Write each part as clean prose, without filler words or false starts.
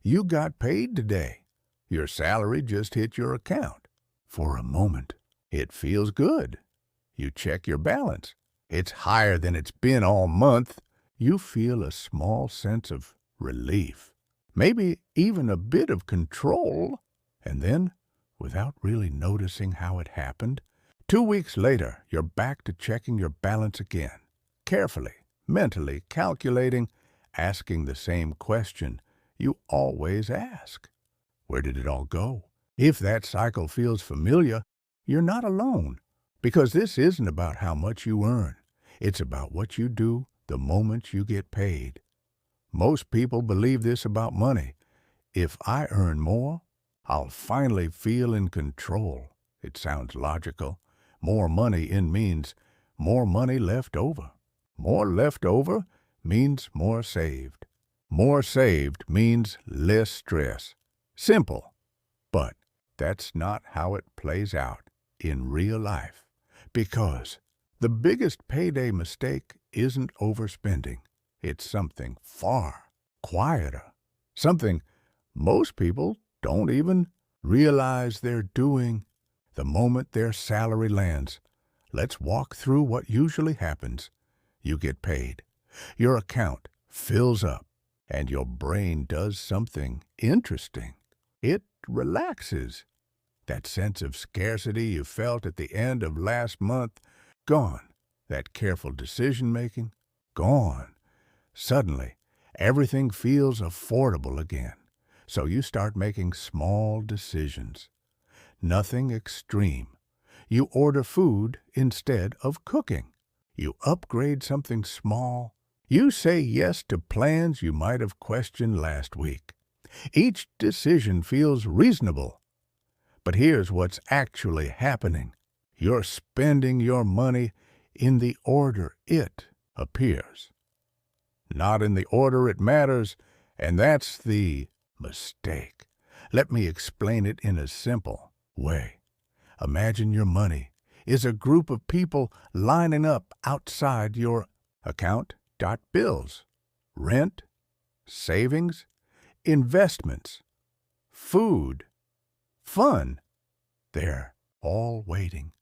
You got paid today. Your salary just hit your account. For a moment, it feels good. You check your balance. It's higher than it's been all month. You feel a small sense of relief, maybe even a bit of control, and then, without really noticing how it happened, 2 weeks later, you're back to checking your balance again, carefully, mentally calculating, asking the same question you always ask. Where did it all go? If that cycle feels familiar, you're not alone, because this isn't about how much you earn. It's about what you do the moment you get paid. Most people believe this about money. If I earn more, I'll finally feel in control. It sounds logical. More money in means more money left over. More left over means more saved. More saved means less stress. Simple. But that's not how it plays out in real life. Because the biggest payday mistake isn't overspending. It's something far quieter. Something most people don't even realize they're doing the moment their salary lands. Let's walk through what usually happens. You get paid. Your account fills up, and your brain does something interesting. It relaxes. That sense of scarcity you felt at the end of last month, gone. That careful decision-making, gone. Suddenly, everything feels affordable again. So you start making small decisions. Nothing extreme. You order food instead of cooking. You upgrade something small. You say yes to plans you might have questioned last week. Each decision feels reasonable. But here's what's actually happening. You're spending your money in the order it appears, not in the order it matters, and that's the mistake. Let me explain it in a simple way. Imagine your money is a group of people lining up outside your account. Bills, rent, savings, investments, food, fun. They're all waiting.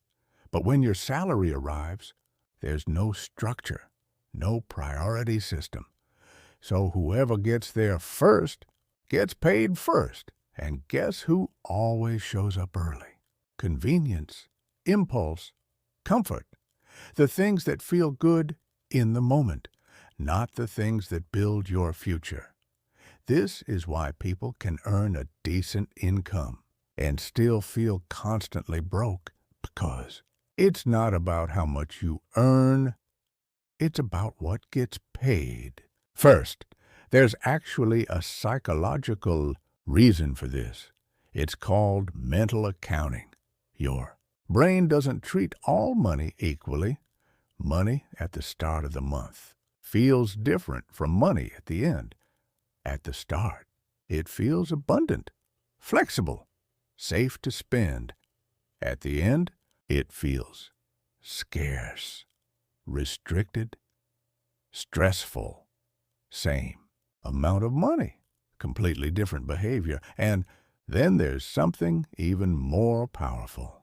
But when your salary arrives, there's no structure, no priority system. So whoever gets there first gets paid first. And guess who always shows up early? Convenience, impulse, comfort. The things that feel good in the moment, not the things that build your future. This is why people can earn a decent income and still feel constantly broke, because it's not about how much you earn, it's about what gets paid. First, there's actually a psychological reason for this. It's called mental accounting. Your brain doesn't treat all money equally. Money at the start of the month feels different from money at the end. At the start, it feels abundant, flexible, safe to spend. At the end, it feels scarce, restricted, stressful. Same amount of money, completely different behavior. And then there's something even more powerful.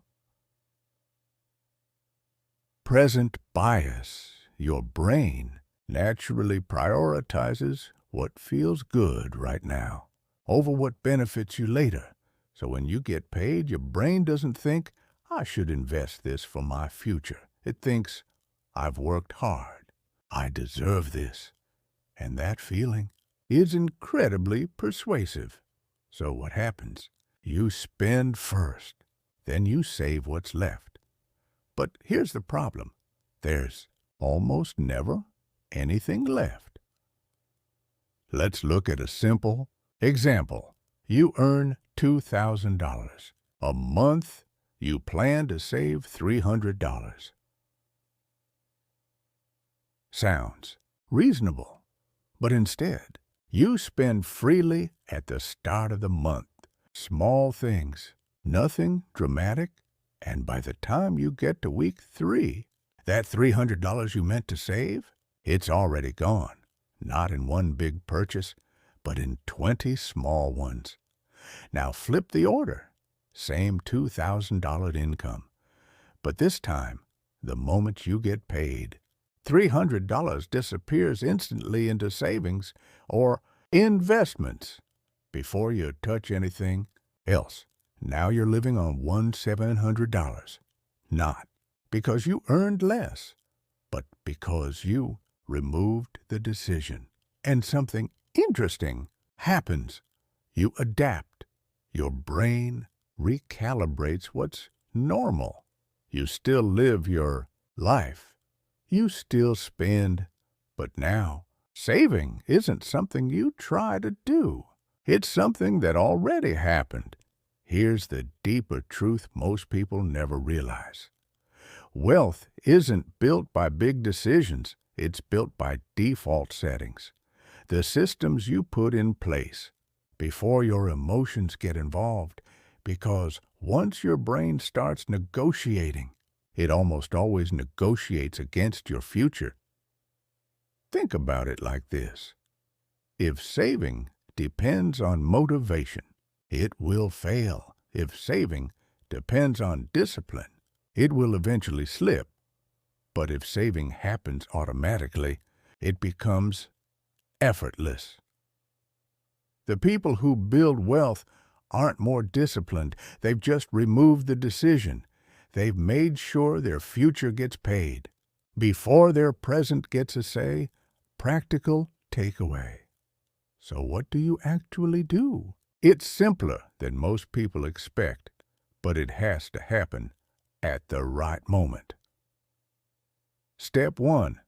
Present bias. Your brain naturally prioritizes what feels good right now over what benefits you later. So when you get paid, your brain doesn't think, I should invest this for my future. It thinks, I've worked hard. I deserve this. And that feeling is incredibly persuasive. So what happens? You spend first, then you save what's left. But here's the problem. There's almost never anything left. Let's look at a simple example. You earn $2,000. A month, you plan to save $300. Sounds reasonable, but instead, you spend freely at the start of the month. Small things, nothing dramatic, and by the time you get to week 3, that $300 you meant to save, it's already gone. Not in one big purchase, but in 20 small ones. Now flip the order. Same $2,000 income. But this time, the moment you get paid, $300 disappears instantly into savings or investments before you touch anything else. Now you're living on $1,700. Not because you earned less, but because you removed the decision. And something interesting happens. You adapt. Your brain recalibrates what's normal. You still live your life. You still spend. But now, saving isn't something you try to do. It's something that already happened. Here's the deeper truth most people never realize. Wealth isn't built by big decisions. It's built by default settings. The systems you put in place before your emotions get involved, because once your brain starts negotiating, it almost always negotiates against your future. Think about it like this. If saving depends on motivation, it will fail. If saving depends on discipline, it will eventually slip. But if saving happens automatically, it becomes effortless. The people who build wealth aren't more disciplined. They've just removed the decision. They've made sure their future gets paid before their present gets a say. Practical takeaway. So what do you actually do? It's simpler than most people expect, but it has to happen at the right moment. Step 1.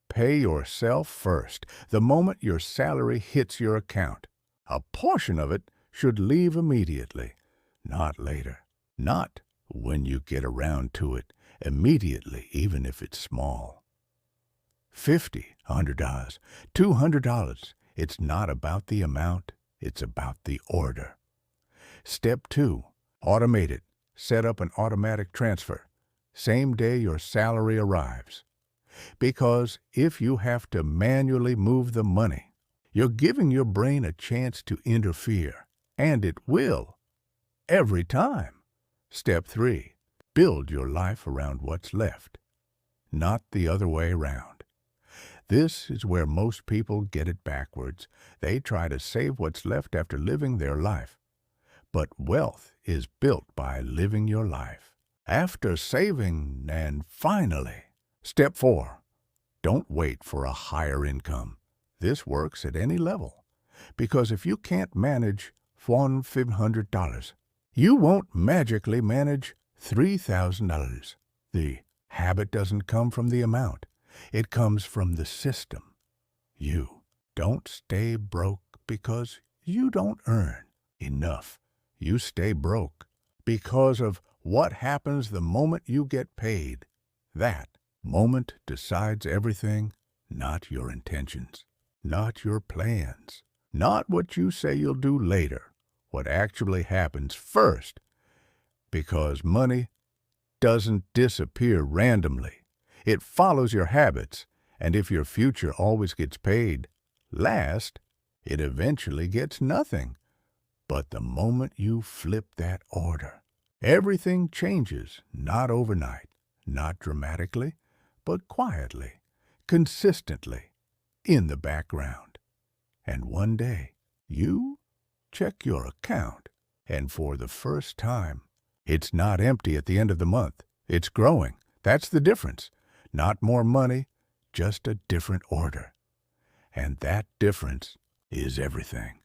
Pay yourself first. The moment your salary hits your account, a portion of it should leave immediately, not later. Not when you get around to it, immediately, even if it's small. $50, $100, $200. It's not about the amount, it's about the order. Step 2. Automate it. Set up an automatic transfer. Same day your salary arrives. Because if you have to manually move the money, you're giving your brain a chance to interfere, and it will, every time. Step 3. Build your life around what's left, not the other way around. This is where most people get it backwards. They try to save what's left after living their life. But wealth is built by living your life after saving. And finally, Step 4. Don't wait for a higher income. This works at any level. Because if you can't manage $1,500, you won't magically manage $3,000. The habit doesn't come from the amount. It comes from the system. You don't stay broke because you don't earn enough. You stay broke because of what happens the moment you get paid. That moment decides everything, not your intentions, not your plans, not what you say you'll do later, what actually happens first. Because money doesn't disappear randomly. It follows your habits, and if your future always gets paid last, it eventually gets nothing. But the moment you flip that order, everything changes, not overnight, not dramatically, but quietly, consistently, in the background. And one day, you check your account, and for the first time, it's not empty at the end of the month. It's growing. That's the difference. Not more money, just a different order. And that difference is everything.